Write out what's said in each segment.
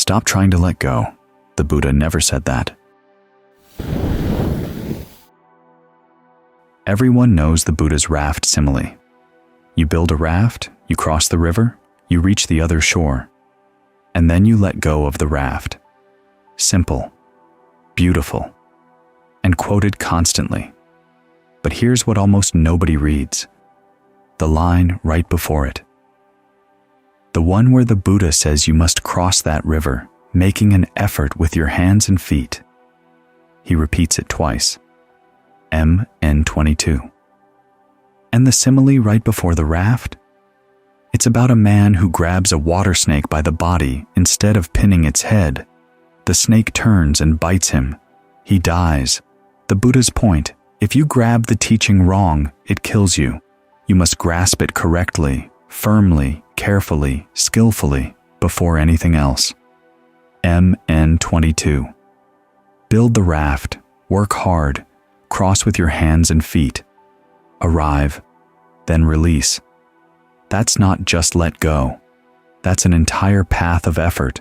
Stop trying to let go. The Buddha never said that. Everyone knows the Buddha's raft simile. You build a raft, you cross the river, you reach the other shore, and then you let go of the raft. Simple, beautiful, and quoted constantly. But here's what almost nobody reads. The line right before it. The one where the Buddha says you must cross that river, making an effort with your hands and feet. He repeats it twice. MN22. And the simile right before the raft? It's about a man who grabs a water snake by the body instead of pinning its head. The snake turns and bites him. He dies. The Buddha's point, if you grab the teaching wrong, it kills you. You must grasp it correctly, firmly, carefully, skillfully, before anything else. MN22. Build the raft, work hard, cross with your hands and feet. Arrive, then release. That's not just let go. That's an entire path of effort,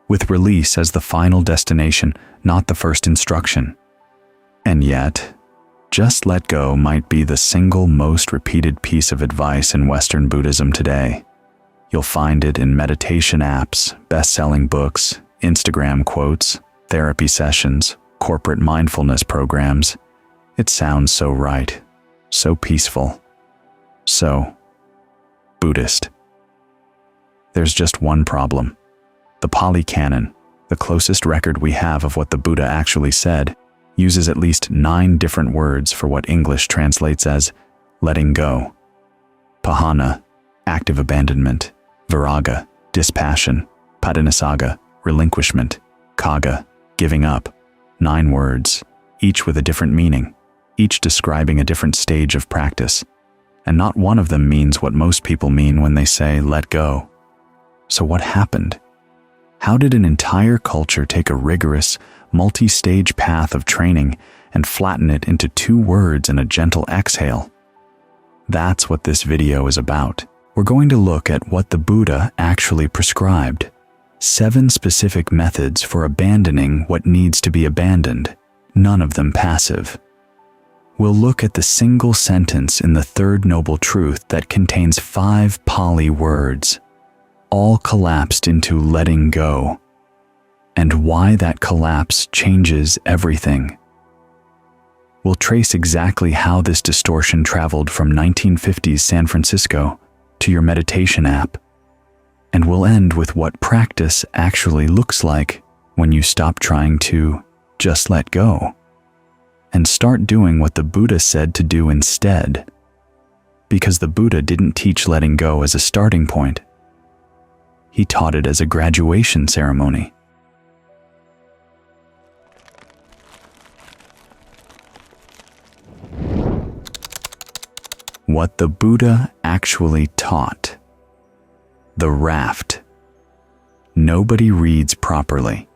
with release as the final destination, not the first instruction. And yet, just let go might be the single most repeated piece of advice in Western Buddhism today. You'll find it in meditation apps, best-selling books, Instagram quotes, therapy sessions, corporate mindfulness programs. It sounds so right, so peaceful, so Buddhist. There's just one problem. The Pali Canon, the closest record we have of what the Buddha actually said, uses at least 9 different words for what English translates as letting go. Pahana, active abandonment; viraga, dispassion; padanasaga, relinquishment; kaga, giving up. 9 words, each with a different meaning, each describing a different stage of practice. And not one of them means what most people mean when they say let go. So what happened? How did an entire culture take a rigorous, multi-stage path of training and flatten it into 2 words and a gentle exhale? That's what this video is about. We're going to look at what the Buddha actually prescribed. 7 specific methods for abandoning what needs to be abandoned, none of them passive. We'll look at the single sentence in the Third Noble Truth that contains 5 Pali words, all collapsed into letting go, and why that collapse changes everything. We'll trace exactly how this distortion traveled from 1950s San Francisco to your meditation app, and we'll end with what practice actually looks like when you stop trying to just let go and start doing what the Buddha said to do instead. Because the Buddha didn't teach letting go as a starting point. He taught it as a graduation ceremony. What the Buddha actually taught. The raft. Nobody reads properly.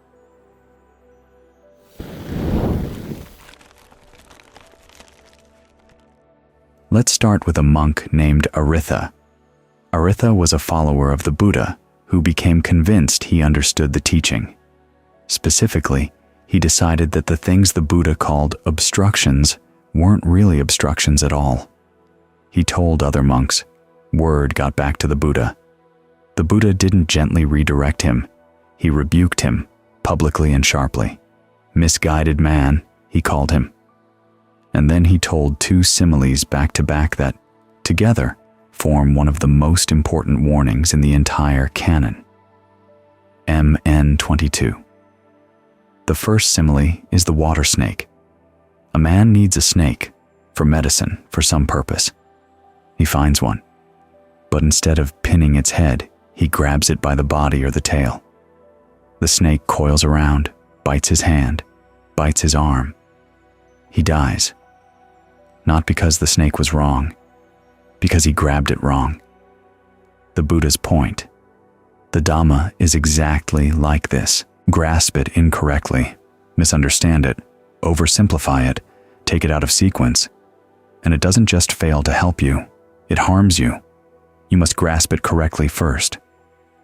Let's start with a monk named Aritha. Aritha was a follower of the Buddha who became convinced he understood the teaching. Specifically, he decided that the things the Buddha called obstructions weren't really obstructions at all. He told other monks. Word got back to the Buddha. The Buddha didn't gently redirect him. He rebuked him, publicly and sharply. Misguided man, he called him. And then he told 2 similes back to back that, together, form one of the most important warnings in the entire canon. MN22. The first simile is the water snake. A man needs a snake, for medicine, for some purpose. He finds one. But instead of pinning its head, he grabs it by the body or the tail. The snake coils around, bites his hand, bites his arm. He dies. Not because the snake was wrong, because he grabbed it wrong. The Buddha's point. The Dhamma is exactly like this. Grasp it incorrectly, misunderstand it, oversimplify it, take it out of sequence, and it doesn't just fail to help you, it harms you. You must grasp it correctly first,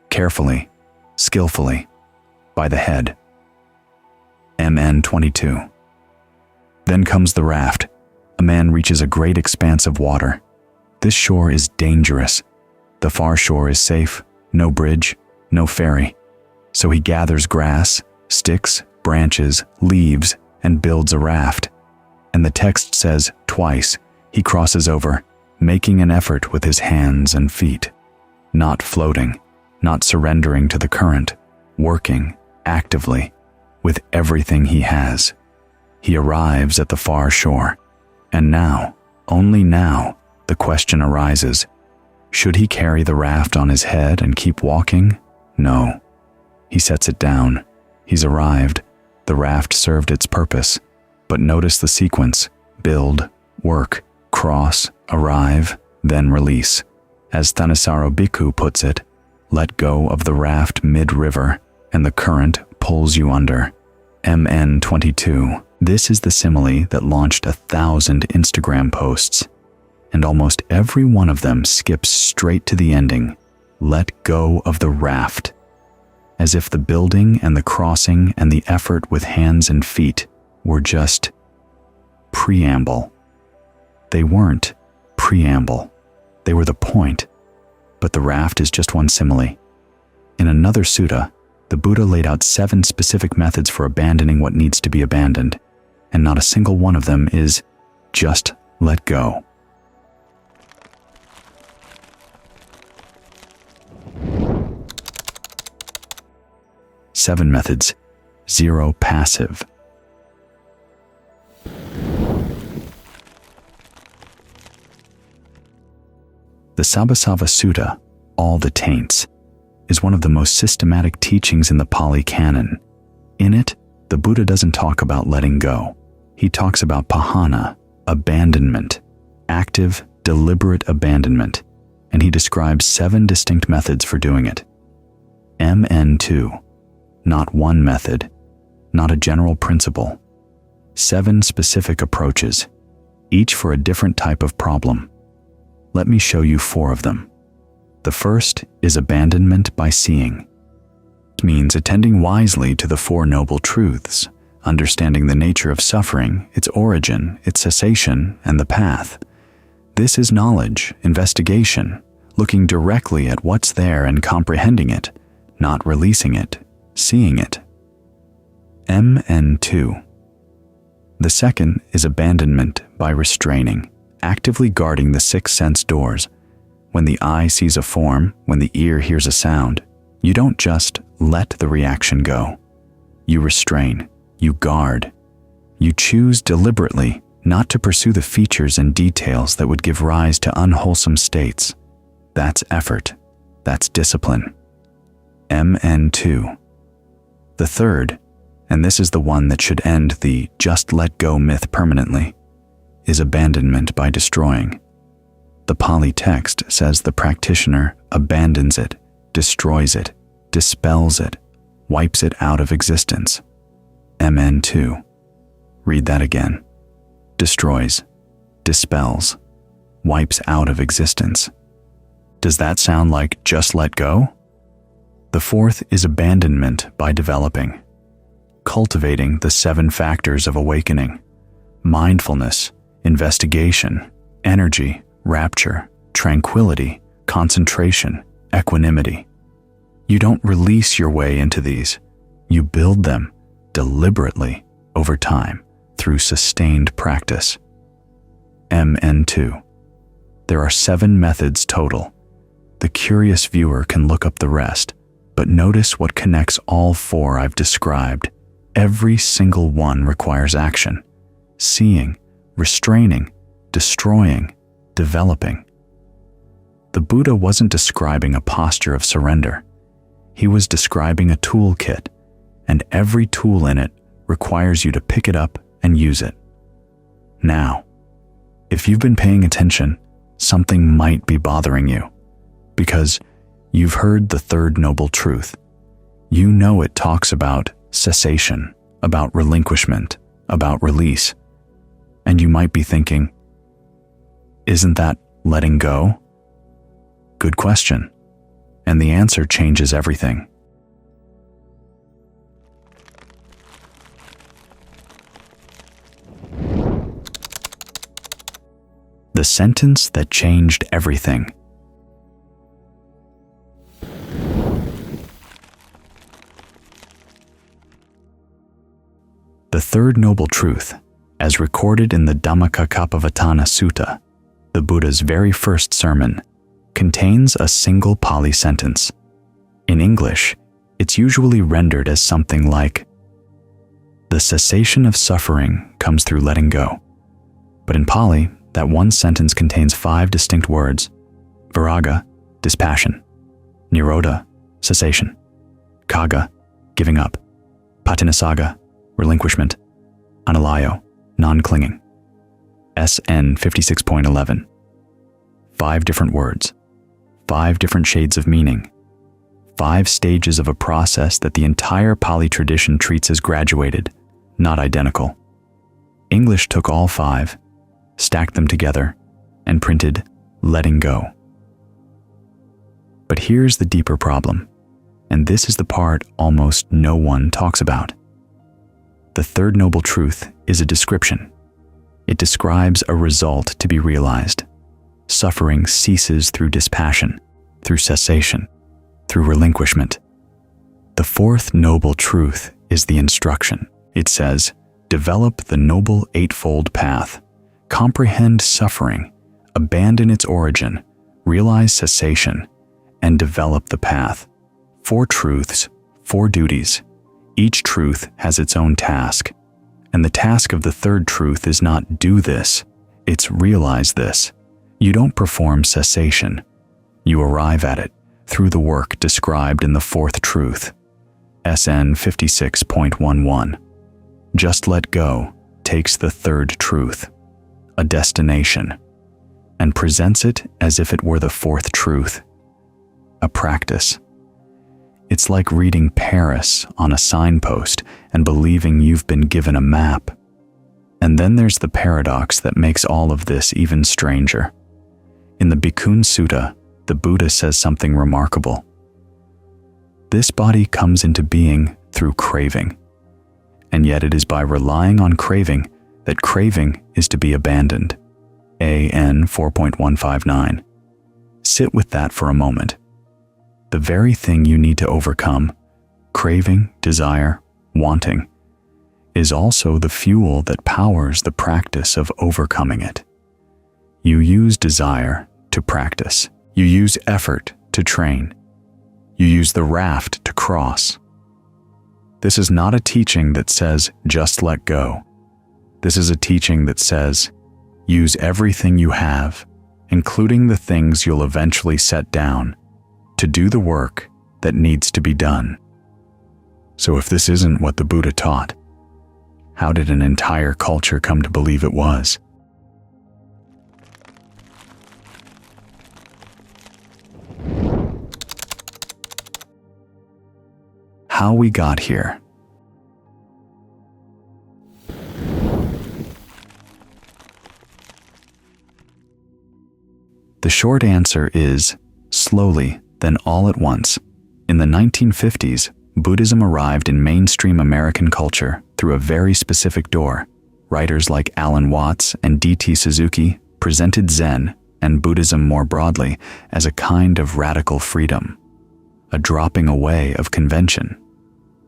carefully, skillfully, by the head. MN 22. Then comes the raft. A man reaches a great expanse of water. This shore is dangerous. The far shore is safe, no bridge, no ferry. So he gathers grass, sticks, branches, leaves, and builds a raft. And the text says twice he crosses over, making an effort with his hands and feet. Not floating, not surrendering to the current, working actively with everything he has. He arrives at the far shore. And now, only now, the question arises, should he carry the raft on his head and keep walking? No. He sets it down. He's arrived. The raft served its purpose. But notice the sequence: build, work, cross, arrive, then release. As Thanissaro Bhikkhu puts it, let go of the raft mid-river, and the current pulls you under. MN 22. This is the simile that launched 1,000 Instagram posts, and almost every one of them skips straight to the ending, let go of the raft, as if the building and the crossing and the effort with hands and feet were just preamble. They weren't preamble. They were the point, but the raft is just one simile. In another sutta, the Buddha laid out 7 specific methods for abandoning what needs to be abandoned, and not a single one of them is just let go. Seven methods. 0 passive. The Sabbāsava Sutta, All the Taints, is one of the most systematic teachings in the Pali Canon. In it, the Buddha doesn't talk about letting go. He talks about pahana, abandonment, active, deliberate abandonment, and he describes 7 distinct methods for doing it. MN2, not one method, not a general principle. 7 specific approaches, each for a different type of problem. Let me show you 4 of them. The first is abandonment by seeing. It means attending wisely to the 4 noble truths, understanding the nature of suffering, its origin, its cessation, and the path. This is knowledge, investigation, looking directly at what's there and comprehending it, not releasing it, seeing it. MN2. The second is abandonment by restraining, actively guarding the 6 sense doors. When the eye sees a form, when the ear hears a sound, you don't just let the reaction go. You restrain, you guard. You choose deliberately not to pursue the features and details that would give rise to unwholesome states. That's effort. That's discipline. MN2. The third, and this is the one that should end the just let go myth permanently, is abandonment by destroying. The Pali text says the practitioner abandons it, destroys it, dispels it, wipes it out of existence. MN2. Read that again. Destroys, dispels, wipes out of existence. Does that sound like just let go? The fourth is abandonment by developing, cultivating the 7 factors of awakening: mindfulness, investigation, energy, rapture, tranquility, concentration, equanimity. You don't release your way into these. You build them deliberately over time through sustained practice. MN2. There are 7 methods total. The curious viewer can look up the rest, but notice what connects all 4 I've described. Every single one requires action: seeing, restraining, destroying, developing. The Buddha wasn't describing a posture of surrender. He was describing a toolkit, and every tool in it requires you to pick it up and use it. Now, if you've been paying attention, something might be bothering you, because you've heard the 3rd noble truth. You know it talks about cessation, about relinquishment, about release. And you might be thinking, isn't that letting go? Good question. And the answer changes everything. the sentence that changed everything. The third noble truth, as recorded in the Dhammacakkappavattana Sutta, the Buddha's very first sermon, contains a single Pali sentence. In English, it's usually rendered as something like, "The cessation of suffering comes through letting go." But in Pali, that one sentence contains 5 distinct words: viraga, dispassion; nirodha, cessation; kagga, giving up; patinassaga, relinquishment; analayo, non-clinging. SN 56.11. 5 different words, 5 different shades of meaning, 5 stages of a process that the entire Pali tradition treats as graduated, not identical. English took all 5, stacked them together, and printed letting go. But here's the deeper problem, and this is the part almost no one talks about. The third noble truth is a description. It describes a result to be realized. Suffering ceases through dispassion, through cessation, through relinquishment. The fourth noble truth is the instruction. It says, develop the noble eightfold path, comprehend suffering, abandon its origin, realize cessation, and develop the path. 4 truths, 4 duties. Each truth has its own task, and the task of the third truth is not do this, it's realize this. You don't perform cessation, you arrive at it through the work described in the fourth truth. SN 56.11. Just let go takes the third truth, a destination, and presents it as if it were the fourth truth, a practice. It's like reading Paris on a signpost and believing you've been given a map. And then there's the paradox that makes all of this even stranger. In the Bhikkhun Sutta, the Buddha says something remarkable. This body comes into being through craving, and yet it is by relying on craving that craving is to be abandoned. AN 4.159. Sit with that for a moment. The very thing you need to overcome, craving, desire, wanting, is also the fuel that powers the practice of overcoming it. You use desire to practice. You use effort to train. You use the raft to cross. This is not a teaching that says, just let go. This is a teaching that says, use everything you have, including the things you'll eventually set down, to do the work that needs to be done. So if this isn't what the Buddha taught, how did an entire culture come to believe it was? How we got here. The short answer is slowly, then all at once. In the 1950s, Buddhism arrived in mainstream American culture through a very specific door. Writers like Alan Watts and D.T. Suzuki presented Zen and Buddhism more broadly as a kind of radical freedom, a dropping away of convention,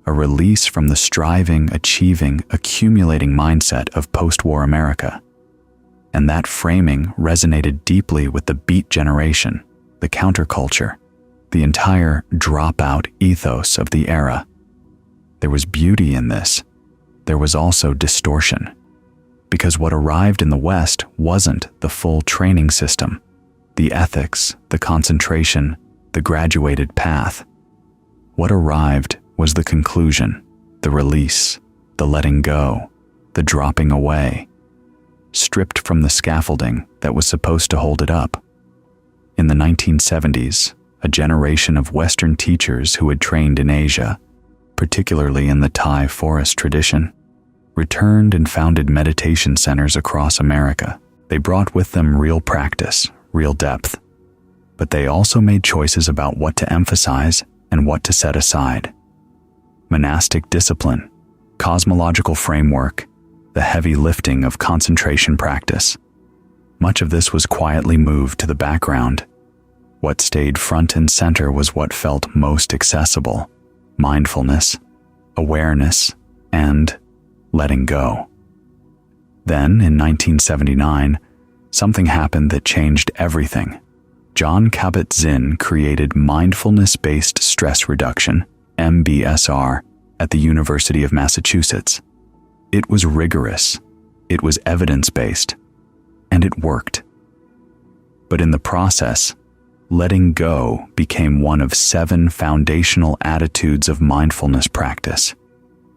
a release from the striving, achieving, accumulating mindset of post-war America. And that framing resonated deeply with the Beat generation, the counterculture, the entire dropout ethos of the era. There was beauty in this. There was also distortion, because what arrived in the West wasn't the full training system, the ethics, the concentration, the graduated path. What arrived was the conclusion, the release, the letting go, the dropping away, stripped from the scaffolding that was supposed to hold it up. In the 1970s, a generation of Western teachers who had trained in Asia, particularly in the Thai forest tradition, returned and founded meditation centers across America. They brought with them real practice, real depth, but they also made choices about what to emphasize and what to set aside. Monastic discipline, cosmological framework, the heavy lifting of concentration practice. Much of this was quietly moved to the background. What stayed front and center was what felt most accessible: mindfulness, awareness, and letting go. Then, in 1979, something happened that changed everything. Jon Kabat-Zinn created mindfulness-based stress reduction, MBSR, at the University of Massachusetts. It was rigorous, it was evidence-based, and it worked. But in the process, letting go became one of 7 foundational attitudes of mindfulness practice,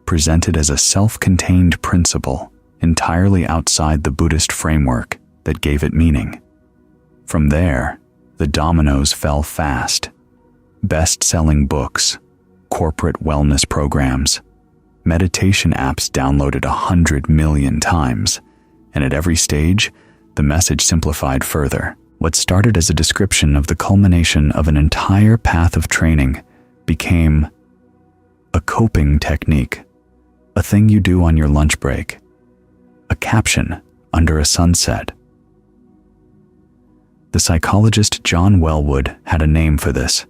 presented as a self-contained principle entirely outside the Buddhist framework that gave it meaning. From there, the dominoes fell fast. Best-selling books, corporate wellness programs, meditation apps downloaded 100 million times, and at every stage, the message simplified further. What started as a description of the culmination of an entire path of training became a coping technique, a thing you do on your lunch break, a caption under a sunset. The psychologist John Welwood had a name for this.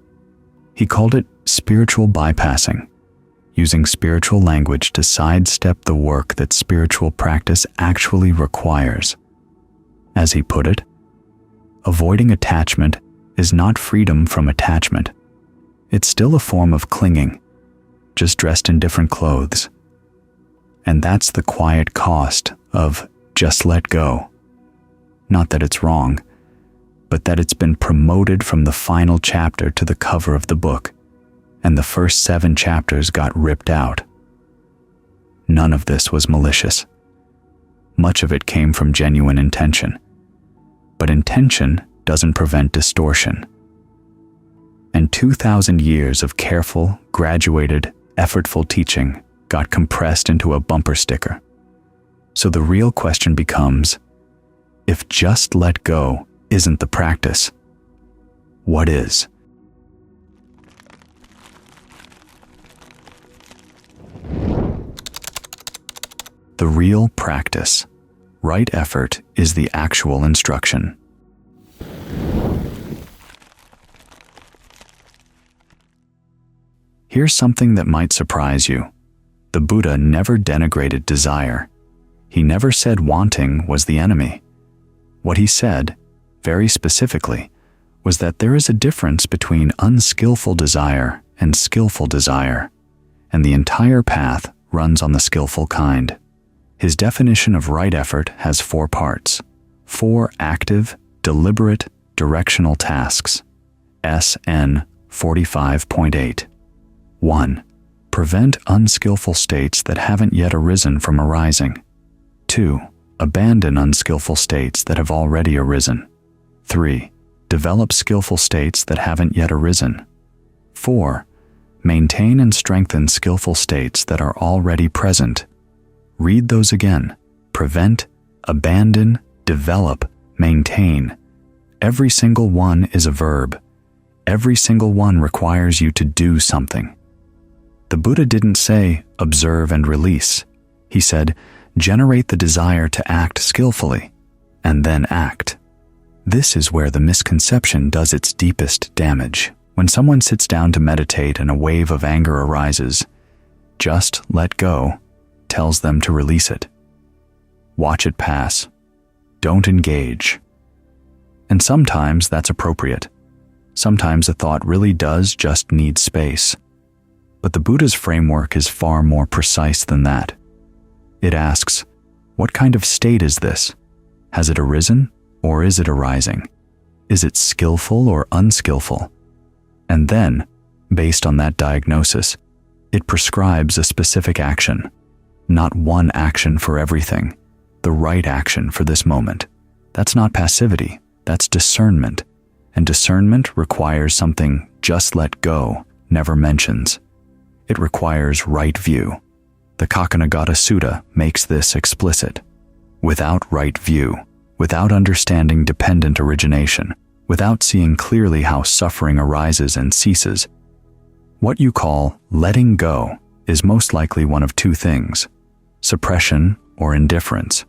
He called it spiritual bypassing, using spiritual language to sidestep the work that spiritual practice actually requires. As he put it, avoiding attachment is not freedom from attachment. It's still a form of clinging, just dressed in different clothes. And that's the quiet cost of just let go. Not that it's wrong, but that it's been promoted from the final chapter to the cover of the book, and the first 7 chapters got ripped out. None of this was malicious. Much of it came from genuine intention. But intention doesn't prevent distortion. And 2,000 years of careful, graduated, effortful teaching got compressed into a bumper sticker. So the real question becomes, if just let go isn't the practice, what is? The real practice, right effort, is the actual instruction. Here's something that might surprise you. The Buddha never denigrated desire. He never said wanting was the enemy. What he said, very specifically, was that there is a difference between unskillful desire and skillful desire, and the entire path runs on the skillful kind. His definition of right effort has 4 parts, 4 active, deliberate, directional tasks. SN 45.8. 1. Prevent unskillful states that haven't yet arisen from arising. 2. Abandon unskillful states that have already arisen. 3. Develop skillful states that haven't yet arisen. 4. Maintain and strengthen skillful states that are already present. Read those again. Prevent, abandon, develop, maintain. Every single one is a verb. Every single one requires you to do something. The Buddha didn't say, observe and release. He said, generate the desire to act skillfully, and then act. This is where the misconception does its deepest damage. When someone sits down to meditate and a wave of anger arises, just let go tells them to release it. Watch it pass. Don't engage. And sometimes that's appropriate. Sometimes a thought really does just need space. But the Buddha's framework is far more precise than that. It asks, what kind of state is this? Has it arisen, or is it arising? Is it skillful or unskillful? And then, based on that diagnosis, it prescribes a specific action. Not one action for everything, the right action for this moment. That's not passivity, that's discernment. And discernment requires something just let go never mentions. It requires right view. The Kakkanagotta Sutta makes this explicit. Without right view, without understanding dependent origination, without seeing clearly how suffering arises and ceases, what you call letting go is most likely one of 2 things: suppression or indifference.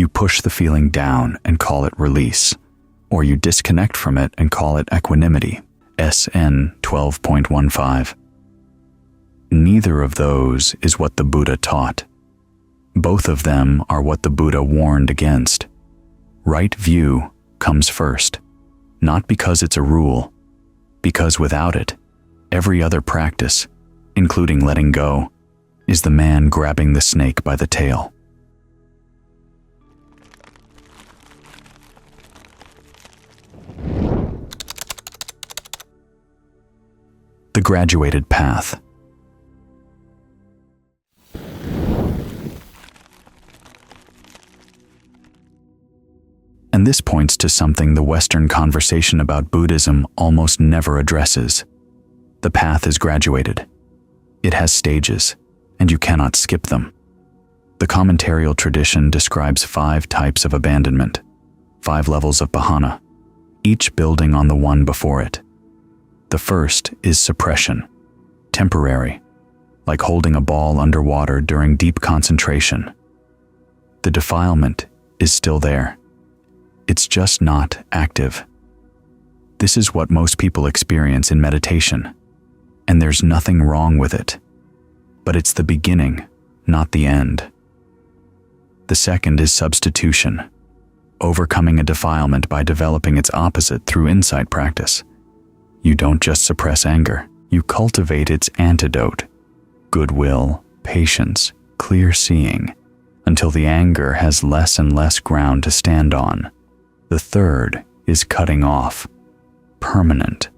You push the feeling down and call it release, or you disconnect from it and call it equanimity, SN 12.15. Neither of those is what the Buddha taught. Both of them are what the Buddha warned against. Right view comes first, not because it's a rule, because without it, every other practice, including letting go, is the man grabbing the snake by the tail. The graduated path. And this points to something the Western conversation about Buddhism almost never addresses. The path is graduated. It has stages, and you cannot skip them. The commentarial tradition describes 5 types of abandonment, 5 levels of bhavana, each building on the one before it. The first is suppression, temporary, like holding a ball underwater during deep concentration. The defilement is still there. It's just not active. This is what most people experience in meditation, and there's nothing wrong with it. But it's the beginning, not the end. The second is substitution, overcoming a defilement by developing its opposite through insight practice. You don't just suppress anger, you cultivate its antidote, goodwill, patience, clear seeing, until the anger has less and less ground to stand on. The third is cutting off, permanent.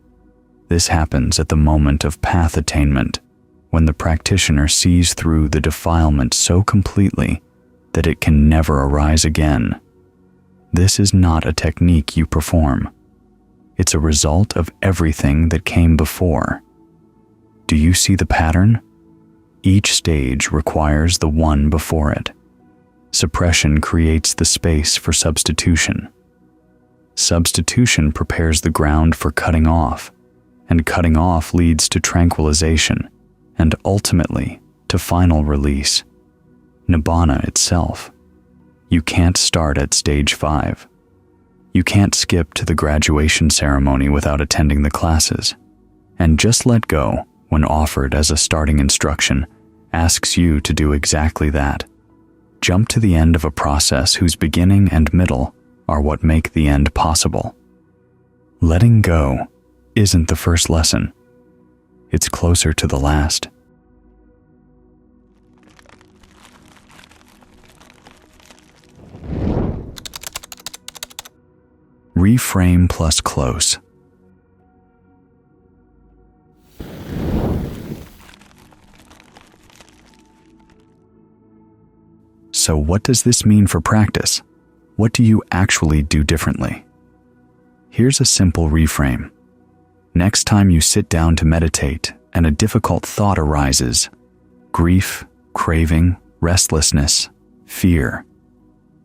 This happens at the moment of path attainment, when the practitioner sees through the defilement so completely that it can never arise again. This is not a technique you perform. It's a result of everything that came before. Do you see the pattern? Each stage requires the one before it. Suppression creates the space for substitution. Substitution prepares the ground for cutting off, and cutting off leads to tranquilization, and ultimately to final release, nibbana itself. You can't start at stage 5. You can't skip to the graduation ceremony without attending the classes. And just let go, when offered as a starting instruction, asks you to do exactly that. Jump to the end of a process whose beginning and middle are what make the end possible. Letting go isn't the first lesson. It's closer to the last. Reframe plus close. So what does this mean for practice? What do you actually do differently? Here's a simple reframe. Next time you sit down to meditate and a difficult thought arises, grief, craving, restlessness, fear,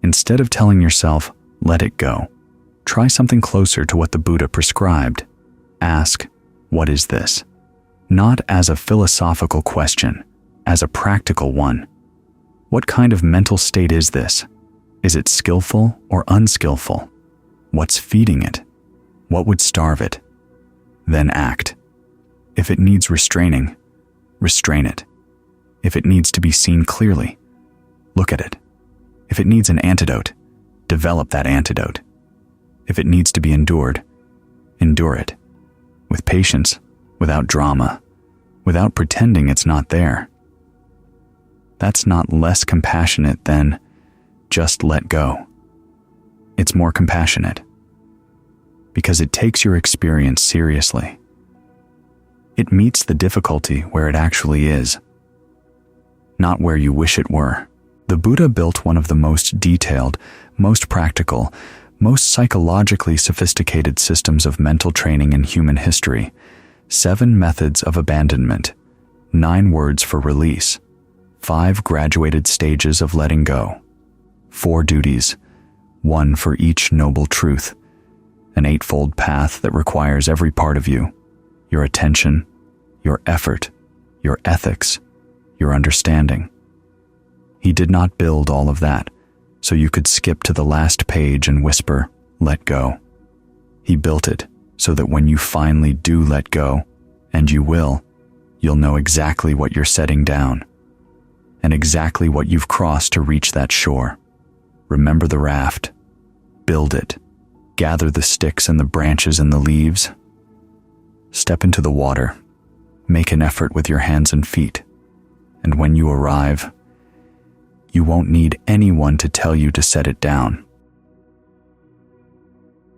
instead of telling yourself, let it go, try something closer to what the Buddha prescribed. Ask, what is this? Not as a philosophical question, as a practical one. What kind of mental state is this? Is it skillful or unskillful? What's feeding it? What would starve it? Then act. If it needs restraining, restrain it. If it needs to be seen clearly, look at it. If it needs an antidote, develop that antidote. If it needs to be endured, endure it. With patience, without drama, without pretending it's not there. That's not less compassionate than just let go. It's more compassionate, because it takes your experience seriously. It meets the difficulty where it actually is, not where you wish it were. The Buddha built one of the most detailed, most practical, most psychologically sophisticated systems of mental training in human history. 7 methods of abandonment, 9 words for release, 5 graduated stages of letting go, 4 duties, 1 for each noble truth, an 8-fold path that requires every part of you, your attention, your effort, your ethics, your understanding. He did not build all of that so you could skip to the last page and whisper, "Let go." He built it so that when you finally do let go, and you will, you'll know exactly what you're setting down and exactly what you've crossed to reach that shore. Remember the raft. Build it. Gather the sticks and the branches and the leaves. Step into the water. Make an effort with your hands and feet. And when you arrive, you won't need anyone to tell you to set it down.